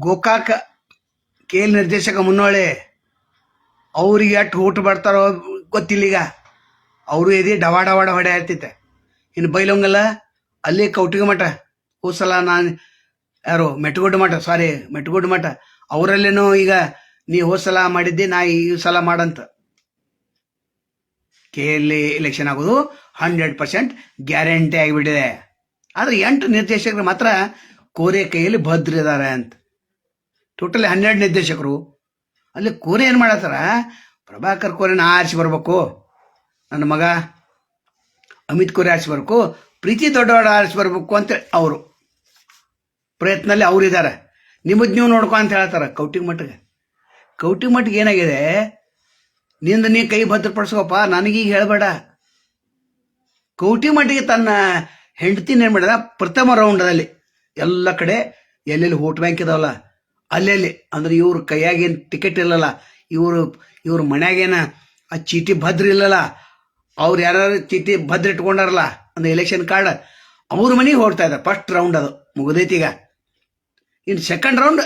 Gokak kale ನಿರ್ದೇಶಕ ಮುನ್ನೋಳೆ ಅವ್ರಿಗೆ ಎಷ್ಟು ಊಟ ಬರ್ತಾರೋ ಗೊತ್ತಿಲ್ಲ. ಈಗ ಅವರು ಎದೆ ಡವಾ ಡವಾ ಹೊಡೆ ಆಗ್ತೈತೆ. ಇನ್ನು ಬೈಲೊಂಗಲ್ಲ ಅಲ್ಲಿ ಕೌಟಿಗೆ ಮಠ ಹೋಸಲ ನಾನು ಯಾರು ಮೆಟ್ಟಗುಡ್ಡ ಮಠ ಮೆಟ್ಟಗುಡ್ಡ ಮಠ ಅವರಲ್ಲೇನೋ ಈಗ ನೀ ಹೋಸಲ ಮಾಡಿದ್ದೆ ನಾ ಈ ಸಲ ಮಾಡಂತ. ಕೆ ಎಲ್ ಎಲೆಕ್ಷನ್ ಆಗೋದು 100% ಗ್ಯಾರಂಟಿ ಆಗಿಬಿಟ್ಟಿದೆ. ಆದರೆ 8 ನಿರ್ದೇಶಕರು ಮಾತ್ರ ಕೋರೆ ಕೈಯಲ್ಲಿ ಭದ್ರಿದ್ದಾರೆ ಅಂತ. ಟೋಟಲಿ 12 ನಿರ್ದೇಶಕರು. ಅಲ್ಲಿ ಕೋರೆ ಏನು ಮಾಡತ್ತಾರ, ಪ್ರಭಾಕರ್ ಕೋರೆನ ಆರಿಸಿ ಬರ್ಬೇಕು, ನನ್ನ ಮಗ ಅಮಿತ್ ಕೋರೆ ಆರಿಸಿ ಬರ್ಬೇಕು, ಪ್ರೀತಿ ದೊಡ್ಡವಾಡ ಆರಿಸಿ ಬರ್ಬೇಕು ಅಂತೇಳಿ ಅವರು ಪ್ರಯತ್ನಲ್ಲಿ ಅವರಿದ್ದಾರೆ. ನಿಮ್ಮದು ನೀವು ನೋಡ್ಕೊ ಅಂತ ಹೇಳ್ತಾರೆ. ಕೌಟಿಗೆ ಮಟ್ಟಿಗೆ ಏನಾಗಿದೆ, ನಿಂದ ನೀ ಕೈ ಭದ್ರಪಡಿಸ್ಕೋಪ್ಪ, ನನಗೀಗ ಹೇಳಬೇಡ. ಕೌಟಿಗೆ ಮಟ್ಟಿಗೆ ತನ್ನ ಹೆಂಡತಿನ ಏನು ಮಾಡಿದ, ಪ್ರಥಮ ರೌಂಡಲ್ಲಿ ಎಲ್ಲ ಕಡೆ ಎಲ್ಲೆಲ್ಲಿ ವೋಟ್ ಬ್ಯಾಂಕ್ ಇದಾವಲ್ಲ ಅಲ್ಲೆಲ್ಲಿ, ಅಂದ್ರೆ ಇವ್ರ ಕೈಯಾಗೇನು ಟಿಕೆಟ್ ಇಲ್ಲಲ್ಲ, ಇವ್ರ ಮನ್ಯಾಗೇನ ಆ ಚೀಟಿ ಭದ್ರ ಇಲ್ಲಲ್ಲ, ಅವ್ರು ಯಾರು ಚೀಟಿ ಭದ್ರ ಇಟ್ಕೊಂಡಾರಲ್ಲ ಅಂದ್ರೆ ಎಲೆಕ್ಷನ್ ಕಾರ್ಡ್, ಅವ್ರ ಮನೆಗೆ ಹೊಡ್ತಾ ಇದ್ದಾರೆ. ಫಸ್ಟ್ ರೌಂಡ್ ಅದು ಮುಗಿದೈತಿ. ಈಗ ಇನ್ನು ಸೆಕೆಂಡ್ ರೌಂಡ್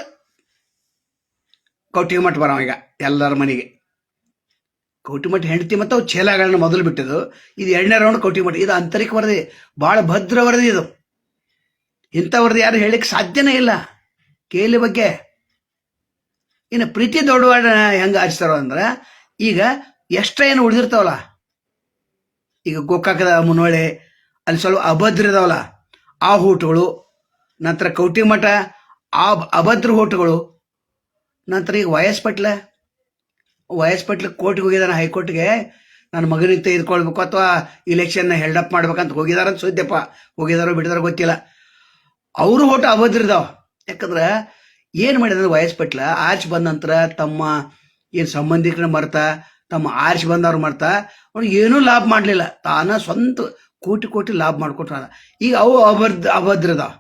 ಕೌಟಿಗೆ ಮಠ ಬರೋ ಈಗ ಎಲ್ಲರ ಮನೆಗೆ. ಕೌಟಿಗೆ ಮಠ ಹೆಂಡತಿ ಮತ್ತು ಅವು ಛೇಲಾಗಳನ್ನ ಮೊದಲು ಬಿಟ್ಟಿದ್ದು. ಇದು 2ನೇ ರೌಂಡ್ ಕೌಟಿಗೆ ಮಠ. ಇದು ಆಂತರಿಕ ವರದಿ, ಭಾಳ ಭದ್ರ ವರದಿ ಇದು. ಇಂಥ ವರದಿ ಯಾರು ಹೇಳಿಕ್ಕೆ ಸಾಧ್ಯನೇ ಇಲ್ಲ ಕೇಳಿ ಬಗ್ಗೆ. ಇನ್ನು ಪ್ರೀತಿ ದೊಡ್ಡವಾಡ ಹೆಂಗೆ ಆರಿಸ್ತಾರೋ ಅಂದ್ರೆ, ಈಗ ಎಕ್ಸ್ಟ್ರಾ ಏನು ಉಳಿದಿರ್ತಾವಲ್ಲ, ಈಗ ಗೋಕಾಕದ ಮುನ್ನೋಳೆ ಅಲ್ಲಿ ಸ್ವಲ್ಪ ಅಭದ್ರ ಇದಾವಲ್ಲ ಆ ಹೋಟುಗಳು, ನಂತರ ಕೌಟಿಗೆ ಮಠ ಆ ಅಭದ್ರ ಹೋಟುಗಳು, ನಂತರ ಈಗ ವೈ ಎಸ್ ಪಟ್ಲ ಕೋರ್ಟ್ಗೆ ಹೋಗಿದ್ದಾನೆ, ಹೈಕೋರ್ಟ್ಗೆ ನನ್ನ ಮಗನಿಗೆ ತೆಗೆದುಕೊಳ್ಬೇಕು ಅಥವಾ ಇಲೆಕ್ಷನ್ನ ಹೆಲ್ಡಪ್ ಮಾಡ್ಬೇಕಂತ ಹೋಗಿದಾರಂತ ಸುದ್ದಿಯಪ್ಪ. ಹೋಗಿದಾರೋ ಬಿಟ್ಟಿದಾರೋ ಗೊತ್ತಿಲ್ಲ. ಅವರು ಹೋಟು ಅಭದ್ರ ಇದಾವ. ಯಾಕಂದ್ರೆ ಏನು ಮಾಡಿದ್ರೆ ವೈ ಎಸ್ ಪಟ್ಲ ಆರ್ಚ್ ಬಂದ ನಂತರ ತಮ್ಮ ಏನು ಸಂಬಂಧಿಕರನ್ನ ಮರ್ತಾ, ತಮ್ಮ ಆರ್ಚ್ ಬಂದವ್ರು ಮರ್ತಾ, ಅವ್ನಿಗೆ ಏನೂ ಲಾಭ ಮಾಡಲಿಲ್ಲ. ತಾನ ಸ್ವಂತ ಕೋಟಿ ಲಾಭ ಮಾಡ್ಕೊಟ್ರ. ಈಗ ಅವು ಅಭದ್ರದಾವ.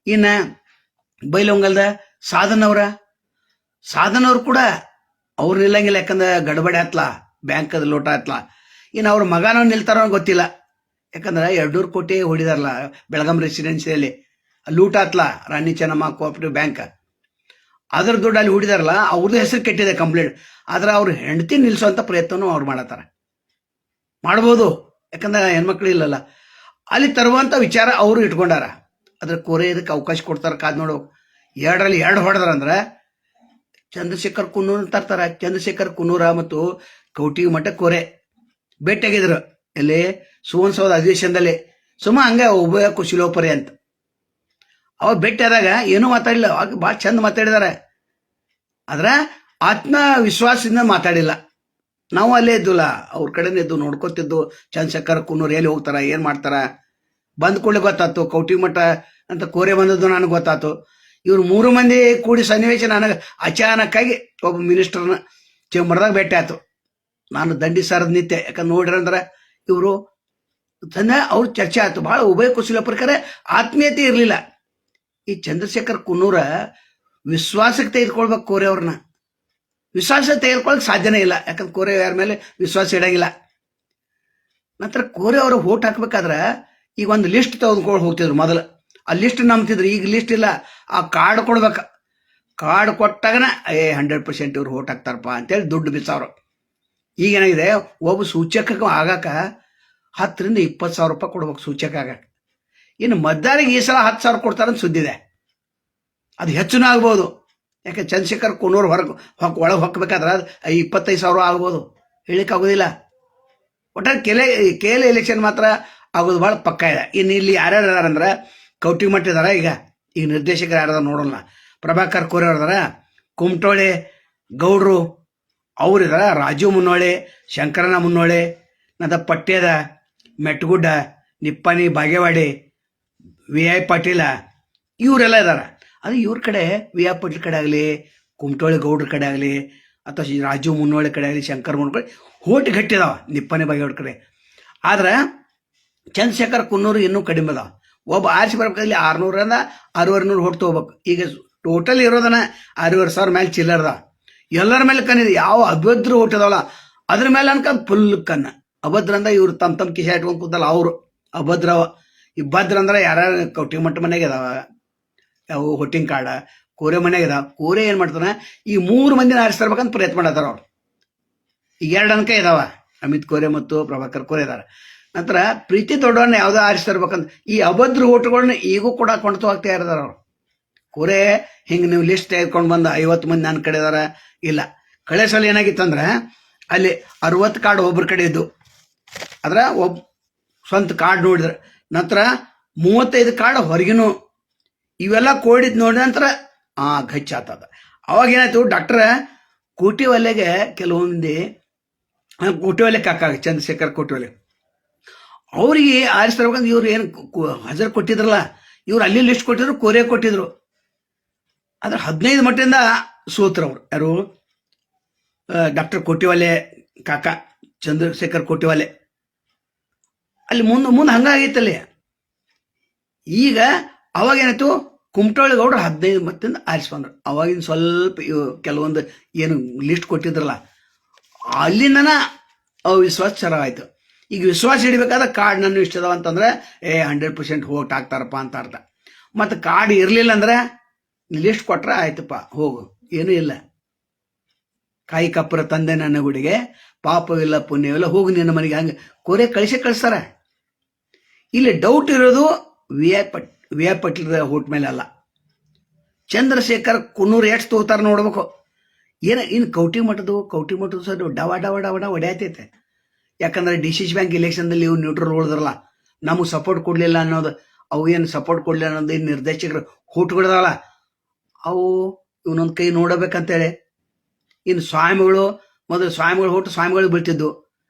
ಇನ್ನು ಬೈಲೊಂಗಲ್ದ ಸಾಧನವ್ರು ಕೂಡ ಅವ್ರು ನಿಲ್ಲಂಗಿಲ್ಲ. ಯಾಕಂದ್ರೆ ಗಡಬಡಿ ಹತ್ಲ, ಬ್ಯಾಂಕದ ಲೋಟ ಹತ್ಲ. ಇನ್ನು ಅವ್ರ ಮಗನೂ ನಿಲ್ತಾರೋ ಗೊತ್ತಿಲ್ಲ. ಯಾಕಂದ್ರೆ 200 ಕೋಟಿ ಹೊಡಿದಾರಲ್ಲ ಬೆಳಗಾಂ ರೆಸಿಡೆನ್ಸಿಯಲ್ಲಿ, ಲೂಟ ಹತ್ಲ ರಾಣಿ ಚೆನ್ನಮ್ಮ ಕೋಆಪರೇಟಿವ್ ಬ್ಯಾಂಕ್, ಅದ್ರ ದುಡ್ಡು ಅಲ್ಲಿ ಹೊಡಿದಾರಲ್ಲ, ಅವ್ರದ್ದು ಹೆಸರು ಕೆಟ್ಟಿದೆ ಕಂಪ್ಲೇಂಟ್. ಆದ್ರೆ ಅವ್ರ ಹೆಂಡತಿ ನಿಲ್ಲಿಸೋಂಥ ಪ್ರಯತ್ನನೂ ಅವ್ರು ಮಾಡ್ಬೋದು. ಯಾಕಂದ್ರೆ ಹೆಣ್ಮಕ್ಳು ಇಲ್ಲಲ್ಲ, ಅಲ್ಲಿ ತರುವಂಥ ವಿಚಾರ ಅವರು ಇಟ್ಕೊಂಡಾರ. ಅದ್ರ ಕೋರೆ ಇದಕ್ಕೆ ಅವಕಾಶ ಕೊಡ್ತಾರೆ, ಕಾದ್ ನೋಡು. 2ರಲ್ಲಿ 2 ಹೊಡೆದ್ರಂದ್ರೆ ಚಂದ್ರಶೇಖರ್ ಕುನ್ನೂರ್ ತರ್ತಾರ. ಚಂದ್ರಶೇಖರ್ ಕುನ್ನೂರ ಮತ್ತು ಕೌಟಿಗೆ ಮಠ ಕೋರೆ ಭೇಟಿಯಾಗಿದ್ರು ಎಲ್ಲಿ, ಸುವರ್ಣಸೌಧ ಅಧಿವೇಶನದಲ್ಲಿ. ಹಂಗೆ ಉಭಯ ಕುಶಲೋಪರಿ ಅಂತ ಅವಾಗ ಭೇಟಿಯಾದಾಗ ಏನೂ ಮಾತಾಡಿಲ್ಲ. ಅವಾಗ ಭಾಳ ಚಂದ ಮಾತಾಡಿದಾರೆ, ಆದ್ರೆ ಆತ್ಮವಿಶ್ವಾಸದಿಂದ ಮಾತಾಡಿಲ್ಲ. ನಾವು ಅಲ್ಲೇ ಇದ್ದುಲ್ಲ, ಅವ್ರ ಕಡೆನೇ ಇದ್ದು ನೋಡ್ಕೊತಿದ್ದು. ಚಂದ್ರಶೇಖರ್ ಕುನ್ನೂರ್ ಎಲ್ಲಿ ಹೋಗ್ತಾರ, ಏನು ಮಾಡ್ತಾರ, ಬಂದ್ ಕೂಡಲೇ ಗೊತ್ತಾಯ್ತು. ಕೌಟಿಗೆ ಮಠ ಅಂತ ಕೋರೆ ಬಂದದ್ದು ನನಗೆ ಗೊತ್ತಾಯ್ತು. ಇವ್ರು 3 ಮಂದಿ ಕೂಡಿ ಸನ್ನಿವೇಶ ನನಗೆ ಅಚಾನಕ್ಕಾಗಿ ಒಬ್ಬ ಮಿನಿಸ್ಟರ್ನ ಚೇಂಬರ್ದಾಗ ಭೇಟಿ ಆಯ್ತು. ನಾನು ದಂಡಿ ಸರದ ನಿತ್ಯ, ಯಾಕಂದ್ರೆ ನೋಡ್ರಂದ್ರೆ ಇವರು ಅವ್ರ ಚರ್ಚೆ ಆಯ್ತು. ಭಾಳ ಉಭಯ ಕುಶಲ ಪ್ರಕಾರ ಆತ್ಮೀಯತೆ ಇರಲಿಲ್ಲ. ಈ ಚಂದ್ರಶೇಖರ್ ಕುನ್ನೂರ ವಿಶ್ವಾಸಕ್ಕೆ ತೆಗೆದುಕೊಳ್ಬೇಕು ಕೋರೆ ಅವ್ರನ್ನ. ವಿಶ್ವಾಸ ತೆಗೆದುಕೊಳ್ಳಕ್ಕೆ ಸಾಧ್ಯನೇ ಇಲ್ಲ, ಯಾಕಂದ್ರೆ ಕೋರೆ ಯಾರ ಮೇಲೆ ವಿಶ್ವಾಸ ಇಡಂಗಿಲ್ಲ. ನಂತರ ಕೋರೆ ಅವರು ವೋಟ್ ಹಾಕ್ಬೇಕಾದ್ರೆ ಈಗ ಒಂದು ಲಿಸ್ಟ್ ತೆಗೆದುಕೊಂಡು ಹೋಗ್ತಿದ್ರು. ಮೊದಲು ಆ ಲಿಸ್ಟ್ ನಂಬ್ತಿದ್ರು, ಈಗ ಲಿಸ್ಟ್ ಇಲ್ಲ. ಆ ಕಾರ್ಡ್ ಕೊಡ್ಬೇಕು. ಕಾರ್ಡ್ ಕೊಟ್ಟಾಗನ 100% ಇವ್ರು ವೋಟ್ ಹಾಕ್ತಾರಪ್ಪ ಅಂತೇಳಿ ದುಡ್ಡು ಬಿಸಾವ್ರು. ಈಗೇನಾಗಿದೆ, ಒಬ್ಬ ಸೂಚಕ ಆಗಾಕ 10,000 ರಿಂದ 20,000 ರೂಪಾಯಿ ಕೊಡ್ಬೇಕು ಸೂಚಕ ಆಗಕ್ಕೆ. ಇನ್ನು ಮತದಾರಿಗೆ ಈ ಸಲ 10,000 ಕೊಡ್ತಾರಂತ ಸುದ್ದಿದೆ. ಅದು ಹೆಚ್ಚುನೂ ಆಗ್ಬೋದು. ಯಾಕೆ ಚಂದ್ರಶೇಖರ್ ಕುನ್ನೂರ್ ಒಳಗೆ ಹೊಕ್ಕಬೇಕಾದ್ರೆ 25,000 ಆಗ್ಬೋದು, ಹೇಳಿಕ್ಕಾಗೋದಿಲ್ಲ. ಒಟ್ಟಾರೆ ಕೆಲ ಎಲೆಕ್ಷನ್ ಮಾತ್ರ ಆಗೋದು ಭಾಳ ಪಕ್ಕ ಇದೆ. ಇನ್ನು ಇಲ್ಲಿ ಯಾರ್ಯಾರು ಇದಾರಂದ್ರೆ ಕೌಟಿಗೆ ಮಠ ಇದಾರ. ಈಗ ನಿರ್ದೇಶಕರು ಯಾರ್ದಾರ ನೋಡೋಣ. ಪ್ರಭಾಕರ್ ಕೋರೆ ಅವ್ರದಾರ, ಕುಮಟೋಳೆ ಗೌಡ್ರು ಅವ್ರಿದಾರ, ರಾಜು ಮುನ್ನೋಳೆ, ಶಂಕರನ ಮುನ್ನೋಳೆ, ನಂತರ ಪಟ್ಯದ ಮೆಟ್ಟಗುಡ್ಡ, ನಿಪ್ಪಾಣಿ ಬಾಗೇವಾಡಿ, ವಿ.ಐ. ಪಾಟೀಲ, ಇವರೆಲ್ಲ ಇದ್ದಾರೆ. ಅದು ಇವ್ರ ಕಡೆ ವಿ.ಐ. ಪಾಟೀಲ್ ಕಡೆ ಆಗಲಿ, ಕುಮಟೋಳೆ ಗೌಡ್ರ ಕಡೆ ಆಗಲಿ, ಅಥವಾ ರಾಜು ಮುನ್ನೋಳೆ ಕಡೆ ಆಗಲಿ, ಶಂಕರ ಮುನ್ನೋಳೆ ಹೋಟ್ ಗಟ್ಟಿದಾವ ನಿಪ್ಪಾಣಿ ಬಾಗೇವಾಡಿ ಕಡೆ. ಆದ್ರೆ ಚಂದ್ರಶೇಖರ್ ಕುನ್ನೂರು ಇನ್ನೂ ಕಡಿಮೆ ಅದಾವ. ಒಬ್ಬ ಆರಿಸಿ ಬರ್ಬೇಕಾದ್ರೆ 600 ರಿಂದ 6,500 ಹೋಟ್ ತೊಗೋಬೇಕು. ಈಗ ಟೋಟಲ್ ಇರೋದನ್ನ 6,500 ಮೇಲೆ ಚಿಲ್ಲರ್ದ. ಎಲ್ಲರ ಮೇಲೆ ಕಣ್ಣಿದೆ. ಯಾವ ಅಭದ್ರ ಹೋಟ್ ಇದಾವಲ್ಲ ಅದ್ರ ಮೇಲೆ ಅನ್ಕ ಫುಲ್ ಕಣ್ಣ. ಅಭದ್ರ ಅಂದ್ರೆ ಇವ್ರು ತಮ್ಮ ಕಿಶೆ ಇಟ್ಕೊಂಡು ಕೂತಲ್ಲ ಅವರು ಅಭದ್ರವ. ಈ ಭದ್ರ ಅಂದ್ರೆ ಯಾರ್ಯಾರು ಕೌಟಿಗೆ ಮಠ ಮನೆಗೆ ಇದಾವ, ಯಾವ ಹೊಟ್ಟಿನ ಕಾಡ ಕೋರೆ ಮನೆಗೆ ಇದಾವ. ಕೋರೆ ಏನು ಮಾಡ್ತಾನೆ, ಈ 3 ಮಂದಿನ ಆರಿಸ್ತಿರ್ಬೇಕಂತ ಪ್ರಯತ್ನ ಮಾಡತ್ತಾರ ಅವ್ರು. ಈಗ 2 ಅಂಕ ಇದಾವ, ಅಮಿತ್ ಕೋರೆ ಮತ್ತು ಪ್ರಭಾಕರ್ ಕೋರೆ ಇದಾರ. ನಂತರ ಪ್ರೀತಿ ದೊಡ್ಡವನ್ನ ಯಾವುದೋ ಆರಿಸ್ತಿರ್ಬೇಕಂತ ಈ ಅಭದ್ರ ಓಟುಗಳನ್ನ ಈಗೂ ಕೂಡ ಕೊಂಡ್ತು ಹೋಗ್ತಾ ಇರ್ತಾರ ಅವ್ರು. ಕೋರೆ ಹಿಂಗೆ ನೀವು ಲಿಸ್ಟ್ ತೆಗೆದುಕೊಂಡು ಬಂದು 50 ಮಂದಿ ನನ್ನ ಕಡೆ ಇದಾರ ಇಲ್ಲ. ಕಳೆ ಸಲ ಏನಾಗಿತ್ತಂದ್ರೆ ಅಲ್ಲಿ 60 ಕಾರ್ಡ್ ಒಬ್ಬರ ಕಡೆ ಇದ್ದು, ಅದ್ರ ಸ್ವಂತ ಕಾರ್ಡ್ ನೋಡಿದ್ರೆ ನಂತರ 35 ಕಾರ್ಡ್ ಹೊರಗಿನೂ ಇವೆಲ್ಲ ಕೋಡಿದ್ ನೋಡಿದ ನಂತರ ಗಚ್ಚ ಆತದ. ಅವಾಗ ಏನಾಯ್ತು, ಡಾಕ್ಟರ್ ಕೋಟಿವಲೆಗೆ ಕೆಲವೊಂದು ಕೋಟಿವಲೆ ಕಾಕ ಚಂದ್ರಶೇಖರ್ ಕೋಟಿವಲೆ ಅವ್ರಿಗೆ ಆರಿಸ್ತಿರ್ಬೇಕಂದ್ರೆ ಇವ್ರು ಏನು ಹಾಜರು ಕೊಟ್ಟಿದ್ರಲ್ಲ, ಇವ್ರು ಅಲ್ಲಿ ಲಿಸ್ಟ್ ಕೊಟ್ಟಿದ್ರು, ಕೋರೆ ಕೊಟ್ಟಿದ್ರು. ಆದ್ರೆ 15 ಮಟ್ಟಿಂದ ಸೋತ್ರ ಅವ್ರು. ಯಾರು? ಡಾಕ್ಟರ್ ಕೋಟಿವಾಲೆ ಕಾಕ ಚಂದ್ರಶೇಖರ್ ಕೋಟಿವಾಲೆ. ಅಲ್ಲಿ ಮುಂದೆ ಹಂಗಾಗೈತಲ್ಲಿ. ಈಗ ಅವಾಗ ಏನಾಯ್ತು, ಕುಮಟೋಳಿ ಗೌಡ್ರು 15 ಮಟ್ಟಿಂದ ಆರಿಸ್ಕೊಂಡ್ರು. ಅವಾಗಿನ ಸ್ವಲ್ಪ ಕೆಲವೊಂದು ಏನು ಲಿಸ್ಟ್ ಕೊಟ್ಟಿದ್ರಲ್ಲ ಅಲ್ಲಿಂದನ ವಿಶ್ವಾಸ ಚರಾಯ್ತು. ಈಗ ವಿಶ್ವಾಸ ಹಿಡಿಬೇಕಾದ್ರೆ ಕಾರ್ಡ್ ನನ್ನ ಇಷ್ಟ ಅದಾವ ಅಂತಂದ್ರೆ 100% ಹೋಗ್ಟ್ ಆಗ್ತಾರಪ್ಪ ಅಂತ ಅರ್ಥ. ಮತ್ತು ಕಾರ್ಡ್ ಇರಲಿಲ್ಲ ಅಂದ್ರೆ ಲಿಸ್ಟ್ ಕೊಟ್ರೆ ಆಯ್ತಪ್ಪ ಹೋಗು, ಏನೂ ಇಲ್ಲ. ಕಾಯಿ ಕಪ್ಪರ ತಂದೆ ನನ್ನ ಗುಡಿಗೆ, ಪಾಪವಿಲ್ಲ ಪುಣ್ಯವಿಲ್ಲ, ಹೋಗು ನಿನ್ನ ಮನೆಗೆ, ಹಂಗೆ ಕೋರೆ ಕಳಿಸ್ತಾರ. ಇಲ್ಲಿ ಡೌಟ್ ಇರೋದು ವಿ ಐ ಪಟೇಲ್ ಹೋಟ್ ಮೇಲೆ ಅಲ್ಲ, ಚಂದ್ರಶೇಖರ್ ಕುನ್ನೂರು ಎಷ್ಟು ತಗೋತಾರ ನೋಡ್ಬೇಕು. ಇನ್ನು ಕೌಟಿ ಮಠದ ಸರ್ ಡವ ಡವ ಡವ ಡವ ಹೊಡೆಯತೈತೆ. ಯಾಕಂದ್ರೆ DCC ಬ್ಯಾಂಕ್ ಇಲೆಕ್ಷನ್ದಲ್ಲಿ ಇವ್ರು ನ್ಯೂಟ್ರಲ್ ಉಳಿದ್ರಲ್ಲ, ನಮಗೆ ಸಪೋರ್ಟ್ ಕೊಡಲಿಲ್ಲ ಅನ್ನೋದು, ಅವು ಏನು ಸಪೋರ್ಟ್ ಕೊಡಲಿಲ್ಲ ಅನ್ನೋದು ಏನು ನಿರ್ದೇಶಕರು ಹೋಟ್ಗಳದಾವಲ್ಲ, ಅವು ಇವನೊಂದು ಕೈ ನೋಡಬೇಕಂತೇಳಿ. ಇನ್ನು ಸ್ವಾಮಿಗಳು ಮೊದಲು ಹೋಟು ಸ್ವಾಮಿಗಳು ಬೀಳ್ತಿದ್ದು,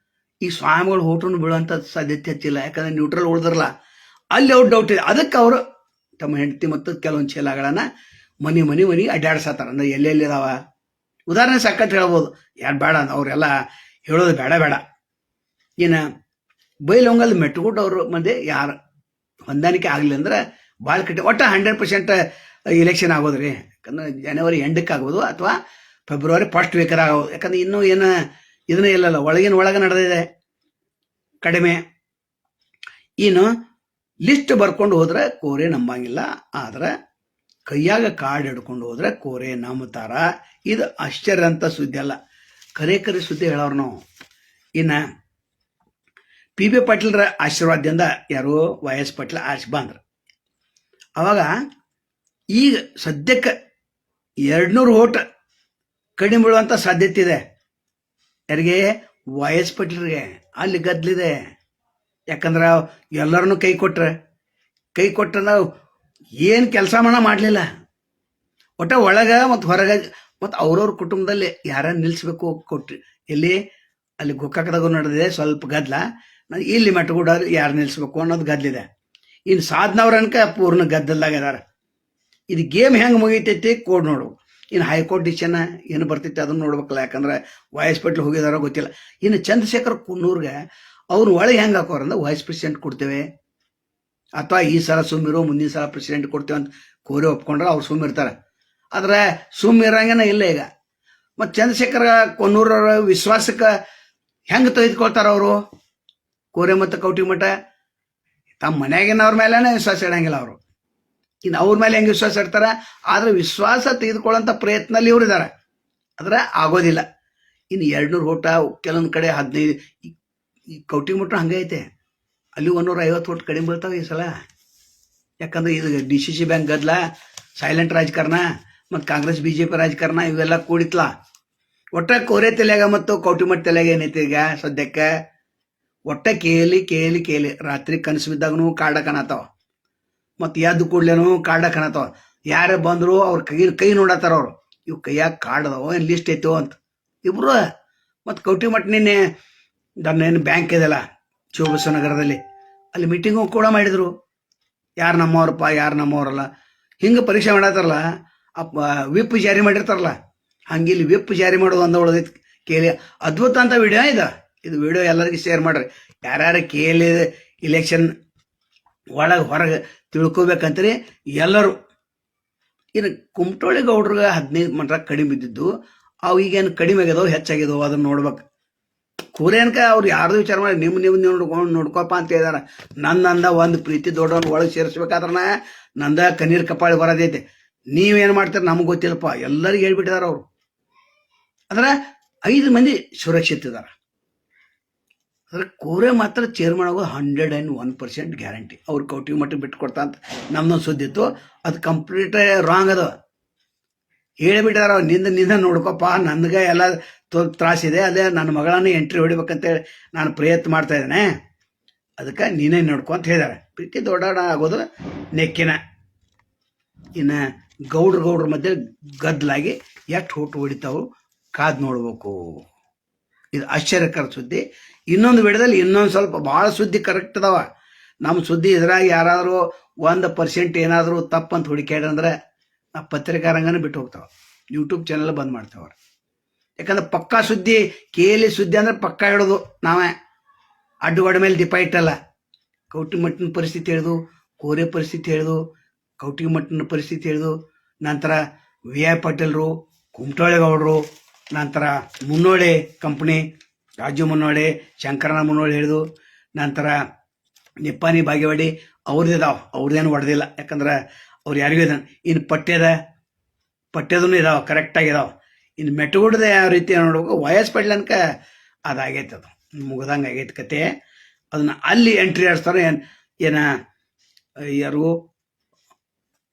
ಈ ಸ್ವಾಮಿಗಳು ಹೋಟನ್ನು ಬೀಳುವಂಥ ಸಾಧ್ಯತೆ ಹೆಚ್ಚಿಲ್ಲ. ಯಾಕಂದ್ರೆ ನ್ಯೂಟ್ರಲ್ ಉಳಿದ್ರಲ್ಲ, ಅಲ್ಲಿ ಅವ್ರು ಡೌಟ್ ಇದೆ. ಅದಕ್ಕೆ ಅವರು ತಮ್ಮ ಹೆಂಡತಿ ಮತ್ತು ಕೆಲವೊಂದು ಚೀಲಗಳನ್ನು ಮನೆ ಅಡ್ಡಾಡ್ಸತ್ತಾರ. ಅಂದ್ರೆ ಎಲ್ಲೆಲ್ಲಿ ಇದಾವ ಉದಾಹರಣೆ ಸಕ್ಕತ್ ಹೇಳ್ಬೋದು, ಯಾರು ಬೇಡ ಅವರೆಲ್ಲ ಹೇಳೋದು ಬೇಡ. ಇನ್ನು ಬೈಲೊಂಗಲ್ ಮೆಟ್ಟುಗುಡ್ ಅವರು ಮಂದಿ ಯಾರು ಹೊಂದಾಣಿಕೆ ಆಗಲಿ ಅಂದ್ರೆ ಭಾಳ ಕಟ್ಟಿ. ಒಟ್ಟು 100% ಇಲೆಕ್ಷನ್ ಆಗೋದ್ರಿ. ಯಾಕಂದ್ರೆ ಜನವರಿ ಎಂಡಕ್ಕೆ ಆಗ್ಬೋದು ಅಥವಾ ಫೆಬ್ರವರಿ ಫಸ್ಟ್ ವೀಕರ್ ಆಗೋದು. ಯಾಕಂದ್ರೆ ಇನ್ನೂ ಏನು ಇದನ್ನೇ ಇಲ್ಲಲ್ಲ, ಒಳಗೆ ನಡೆದಿದೆ ಕಡಿಮೆ. ಇನ್ನು ಲಿಸ್ಟ್ ಬರ್ಕೊಂಡು ಹೋದ್ರೆ ಕೋರೆ ನಂಬಂಗಿಲ್ಲ, ಆದ್ರೆ ಕೈಯಾಗ ಕಾರ್ಡ್ ಹಿಡ್ಕೊಂಡು ಹೋದ್ರೆ ಕೋರೆ ನಂಬ್ತಾರ. ಇದು ಆಶ್ಚರ್ಯ ಅಂತ ಸುದ್ದಿ ಅಲ್ಲ, ಕರೆ ಸುದ್ದಿ ಹೇಳೋರು ನಾವು. ಇನ್ನು PB ಪಾಟೀಲ್ರ ಆಶೀರ್ವಾದದಿಂದ ಯಾರು YS ಪಾಟೀಲ್ ಆರಿಸಿ ಬಂದ್ರು. ಅವಾಗ ಈಗ ಸದ್ಯಕ್ಕೆ 200 ಓಟ್ ಕಡಿಮೆ ಬೀಳುವಂಥ ಸಾಧ್ಯತೆ ಇದೆ. ಯಾರಿಗೆ? YS ಪಾಟೀಲ್ರಿಗೆ. ಅಲ್ಲಿ ಗದ್ಲಿದೆ. ಯಾಕಂದ್ರೆ ಎಲ್ಲರನ್ನೂ ಕೈ ಕೊಟ್ರೆ ನಾವು ಏನು ಕೆಲಸ ಮಾಡಲಿಲ್ಲ. ಒಳಗೆ ಮತ್ತು ಹೊರಗೆ ಮತ್ತು ಅವ್ರವ್ರ ಕುಟುಂಬದಲ್ಲಿ ಯಾರನ್ನು ನಿಲ್ಲಿಸ್ಬೇಕು ಕೊಟ್ರಿ. ಎಲ್ಲಿ ಅಲ್ಲಿ ಗೋಕಾಕದಾಗೂ ನಡೆದಿದೆ ಸ್ವಲ್ಪ ಗದ್ದಲ. ಇಲ್ಲಿ ಮೆಟ್ಟಗೂಡ ಯಾರು ನಿಲ್ಲಿಸ್ಬೇಕು ಅನ್ನೋದು ಗದ್ದಲಿದೆ. ಇನ್ನು ಸಾಧನವ್ರ ಅನ್ಕ ಪೂರ್ಣ ಗದ್ದಲ್ದಾಗ ಇದಾರೆ. ಇದು ಗೇಮ್ ಹೆಂಗೆ ಮುಗಿತೈತಿ ಕೋಡ್ ನೋಡು. ಇನ್ನು ಹೈಕೋರ್ಟ್ ಡಿಸಿಷನ್ ಏನು ಬರ್ತೈತಿ ಅದನ್ನು ನೋಡ್ಬೇಕಲ್ಲ. ಯಾಕಂದ್ರೆ YS ಪಾಟೀಲ್ ಹೋಗಿದಾರೋ ಗೊತ್ತಿಲ್ಲ. ಇನ್ನು ಚಂದ್ರಶೇಖರ್ ಕುನ್ನೂರ್ಗೆ ಅವ್ರು ಒಳಗೆ ಹೆಂಗೆ ಹಾಕೋರಂದ್ರೆ ವೈಸ್ ಪ್ರೆಸಿಡೆಂಟ್ ಕೊಡ್ತೇವೆ ಅಥವಾ ಈ ಸಲ ಸುಮ್ಮಿರೋ ಮುಂದಿನ ಸಲ ಪ್ರೆಸಿಡೆಂಟ್ ಕೊಡ್ತೇವೆ ಅಂತ ಕೋರೆ ಒಪ್ಕೊಂಡ್ರೆ ಅವ್ರು ಸುಮ್ಮಿರ್ತಾರೆ. ಆದರೆ ಸುಮ್ಮಿರಂಗನ ಇಲ್ಲ ಈಗ. ಮತ್ತು ಚಂದ್ರಶೇಖರ ಕೊನ್ನೂರವರ ವಿಶ್ವಾಸಕ್ಕೆ ಹೆಂಗೆ ತೆಗೆದುಕೊಳ್ತಾರೆ ಅವರು? ಕೋರೆ ಮತ್ತು ಕೌಟಿ ಮಠ ತಮ್ಮ ಮನೆಯಾಗಿನವ್ರ ಮೇಲೇ ವಿಶ್ವಾಸ ಇಡಂಗಿಲ್ಲ ಅವರು. ಇನ್ನು ಅವ್ರ ಮೇಲೆ ಹೆಂಗೆ ವಿಶ್ವಾಸ ಇಡ್ತಾರೆ? ಆದರೆ ವಿಶ್ವಾಸ ತೆಗೆದುಕೊಳ್ಳೋಂಥ ಪ್ರಯತ್ನಲ್ಲಿ ಇವ್ರು ಇದ್ದಾರೆ, ಆದರೆ ಆಗೋದಿಲ್ಲ. ಇನ್ನು 200 ಓಟ ಕೆಲವೊಂದು ಕಡೆ 15. ಈ ಕೌಟಿ ಮಠ ಹಂಗೆ ಐತೆ, ಅಲ್ಲಿ 150 ಓಟ್ ಕಡಿಮೆ ಬೀಳ್ತಾವೆ ಈ ಸಲ. ಯಾಕಂದ್ರೆ ಇದು DCC ಬ್ಯಾಂಕ್ ಗದ್ದಲ, ಸೈಲೆಂಟ್ ರಾಜಕಾರಣ ಮತ್ತು ಕಾಂಗ್ರೆಸ್ BJP ರಾಜಕಾರಣ ಇವೆಲ್ಲ ಕೂಡಿತ್ಲ. ಒಟ್ಟ ಕೋರೆ ತಲೆಯಾಗ ಮತ್ತು ಕೌಟಿ ಮಠ ತಲೆಯಾಗ ಏನೈತಿ ಈಗ ಸದ್ಯಕ್ಕೆ? ಒಟ್ಟ ಕೇಳಿ ರಾತ್ರಿ ಕನಸು ಬಿದ್ದಾಗೂ ಕಾಡ ಕಾಣತಾವ, ಮತ್ತು ಎದ್ದು ಕೂಡ್ಲೇನು ಕಾಡ ಕಾಣತಾವ. ಯಾರೇ ಬಂದರು ಅವ್ರ ಕೈ ನೋಡತ್ತಾರ. ಅವ್ರು ಇವು ಕೈಯಾಗ ಕಾಡ್ದವ ಏನು ಲಿಸ್ಟ್ ಐತೋ ಅಂತ ಇಬ್ರು. ಮತ್ತು ಕೌಟಿ ಮಠ ನಿನ್ನೆ ಏನು ಬ್ಯಾಂಕ್ ಇದೆಯಲ್ಲ ಶಿವಬಸವನಗರದಲ್ಲಿ, ಅಲ್ಲಿ ಮೀಟಿಂಗು ಕೂಡ ಮಾಡಿದರು. ಯಾರು ನಮ್ಮವ್ರಪ್ಪ ಯಾರು ನಮ್ಮವ್ರಲ್ಲ ಹಿಂಗೆ ಪರೀಕ್ಷೆ ಮಾಡತ್ತಾರಲ್ಲ. ವಿಪ್ ಜಾರಿ ಮಾಡಿರ್ತಾರಲ್ಲ, ಹಂಗೆ ಇಲ್ಲಿ ವಿಪ್ ಜಾರಿ ಮಾಡೋದು ಒಂದು ಉಳಿದೈತಿ. ಕೇಳಿ ಅದ್ಭುತ ಅಂತ ವಿಡಿಯೋ ಇದು ವಿಡಿಯೋ ಎಲ್ಲರಿಗೂ ಶೇರ್ ಮಾಡ್ರಿ. ಯಾರ್ಯಾರು ಕೇಳಿ ಇಲೆಕ್ಷನ್ ಒಳಗೆ ಹೊರಗೆ ತಿಳ್ಕೊಬೇಕಂತೀರಿ ಎಲ್ಲರೂ. ಇನ್ನು ಕುಮಟೋಳಿ ಗೌಡ್ರಿಗೆ 15 ಮಟ್ಟ ಕಡಿಮೆ ಬಿದ್ದಿದ್ದು, ಅವು ಈಗೇನು ಕಡಿಮೆ ಆಗ್ಯದೋ ಹೆಚ್ಚಾಗ್ಯದೋ ಅದನ್ನು ನೋಡ್ಬೇಕು. ಕೂರೇನ್ಕ ಅವ್ರು ಯಾರ್ದು ವಿಚಾರ ಮಾಡಿ ನಿಮ್ಮ ನೋಡ್ಕೊಪ್ಪ ಅಂತ ಹೇಳಿದಾರ. ನಂದ ಒಂದು ಪ್ರೀತಿ ದೊಡ್ಡವನ್ ಒಳಗೆ ಸೇರಿಸ್ಬೇಕಾದ್ರ ನಂದ ಕಣ್ಣೀರ್ ಕಪಾಳಿ ಬರೋದೈತೆ. ನೀವೇನು ಮಾಡ್ತೀರ ನಮ್ಗೆ ಗೊತ್ತಿಲ್ಲಪ್ಪ, ಎಲ್ಲರಿಗೂ ಹೇಳ್ಬಿಟ್ಟಿದಾರ ಅವರು. ಅಂದ್ರೆ 5 ಮಂದಿ ಸುರಕ್ಷಿತ ಇದಾರ. ಅದ್ರ ಕೋರೆ ಮಾತ್ರ ಚೇರ್ಮನ್ ಆಗೋ 101% ಗ್ಯಾರಂಟಿ. ಅವ್ರು ಕೌಟಿಗೆ ಮಟ್ಟಿಗೆ ಬಿಟ್ಟು ಕೊಡ್ತಾ ಅಂತ ನಮ್ದೊಂದು ಸುದ್ದಿ ಇತ್ತು, ಅದು ಕಂಪ್ಲೀಟ್ ರಾಂಗ್ ಅದ. ಹೇಳಿಬಿಟ್ಟಾರ ನಿಂದ ನೋಡ್ಕೊಪ್ಪ, ನನ್ಗೆ ಎಲ್ಲ ತ್ರಾಸಿದೆ, ಅದೇ ನನ್ನ ಮಗಳನ್ನ ಎಂಟ್ರಿ ಹೊಡಿಬೇಕಂತೇಳಿ ನಾನು ಪ್ರಯತ್ನ ಮಾಡ್ತಾ ಇದ್ದೇನೆ, ಅದಕ್ಕೆ ನೀನೇ ನೋಡ್ಕೊ ಅಂತ ಹೇಳಿದಾರೆ. ಪ್ರೀತಿ ದೊಡ್ಡ ಆಗೋದು ನೆಕ್ಕಿನ. ಇನ್ನು ಗೌಡ್ರ ಮಧ್ಯೆ ಗದ್ದಲಾಗಿ ಎಷ್ಟು ಹೋಟು ಹೊಡಿತಾವು ಕಾದು ನೋಡ್ಬೇಕು. ಇದು ಆಶ್ಚರ್ಯಕರ ಸುದ್ದಿ. ಇನ್ನೊಂದು ವಿಡಿಯೋದಲ್ಲಿ ಇನ್ನೊಂದು ಸ್ವಲ್ಪ ಭಾಳ ಸುದ್ದಿ ಕರೆಕ್ಟ್ ಅದಾವ. ನಮ್ಮ ಸುದ್ದಿ ಇದ್ರಾಗ ಯಾರಾದರೂ 1% ಏನಾದರೂ ತಪ್ಪಂತ ಹುಡುಕ್ಯಾಡ್ರಂದ್ರೆ ನಾ ಪತ್ರಿಕಾರಂಗನ ಬಿಟ್ಟು ಹೋಗ್ತಾವ, ಯೂಟ್ಯೂಬ್ ಚಾನಲ್ ಬಂದ್ ಮಾಡ್ತಾವ. ಯಾಕಂದ್ರೆ ಪಕ್ಕಾ ಸುದ್ದಿ, ಕೇಳಿ ಸುದ್ದಿ ಅಂದ್ರೆ ಪಕ್ಕಾ ಹಿಡೋದು ನಾವೇ. ಅಡ್ಡುಗಡ ಮೇಲೆ ದೀಪ ಇಟ್ಟಲ್ಲ. ಕೌಟಿಗೆ ಮಟ್ಟಿನ ಪರಿಸ್ಥಿತಿ ಹೇಳಿದು, ಕೋರೆ ಪರಿಸ್ಥಿತಿ ಹೇಳಿದು, ಕೌಟಿಗೆ ಮಟ್ಟಿನ ಪರಿಸ್ಥಿತಿ ಹೇಳಿದು, ನಂತರ ವಿ.ಐ. ಪಾಟೀಲ್ರು, ಕುಮಟೋಳಿ ಗೌಡರು, ನಂತರ ಮುನ್ನೋಳಿ ಕಂಪ್ನಿ, ರಾಜು ಮುನ್ನೋಳಿ, ಶಂಕರನ ಮುನ್ನೋಳಿ ಹೇಳಿದು, ನಂತರ ನಿಪ್ಪಾನಿ ಬಾಗೇವಾಡಿ ಅವ್ರದ್ದಿದಾವೆ. ಅವ್ರದ್ದೇನು ಹೊಡೆದಿಲ್ಲ, ಯಾಕಂದ್ರೆ ಅವ್ರು ಯಾರಿಗೂ ಇದ್ದಾನೆ. ಇನ್ನು ಪಠ್ಯದೂ ಇದಾವೆ, ಕರೆಕ್ಟಾಗಿದಾವೆ. ಇನ್ನು ಮೆಟ್ಟುಗುಡ್ದೆ ಯಾವ ರೀತಿ ನೋಡ್ಬೇಕು, ವಯಸ್ ಪಡ್ಲನ್ಕ ಅದಾಗೈತೆ, ಅದು ಮುಗ್ದಂಗೆ ಆಗೈತೆ ಕತೆ. ಅದನ್ನ ಅಲ್ಲಿ ಎಂಟ್ರಿ ಆಡಿಸ್ತಾರೆ. ಯಾರು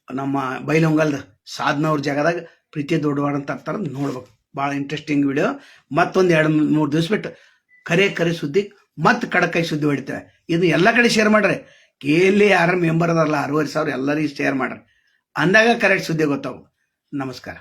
ನಮ್ಮ ಬೈಲೊಂಗಲ್ದ ಸಾಧನವ್ರ ಜಾಗದಾಗ ಪ್ರೀತಿ ದೊಡ್ಡವಾಡ ಅಂತ ತರ್ತಾರೆ, ನೋಡ್ಬೇಕು. ಭಾಳ ಇಂಟ್ರೆಸ್ಟಿಂಗ್ ವಿಡಿಯೋ. ಮತ್ತೊಂದು 2-3 ದಿವಸ ಬಿಟ್ಟು ಕರೆ ಸುದ್ದಿ ಮತ್ತೆ ಕಡಕಾಯಿ ಸುದ್ದಿ ಹೊಡಿತೇವೆ. ಇದು ಎಲ್ಲ ಕಡೆ ಶೇರ್ ಮಾಡ್ರಿ. ಕೇಳಿ ಯಾರ ಮೆಂಬರ್ ಅದಾರಲ್ಲ 6,500 ಎಲ್ಲರಿಗೂ ಶೇರ್ ಮಾಡ್ರಿ, ಅಂದಾಗ ಕರೆಕ್ಟ್ ಸುದ್ದಿ ಗೊತ್ತಾವು. ನಮಸ್ಕಾರ.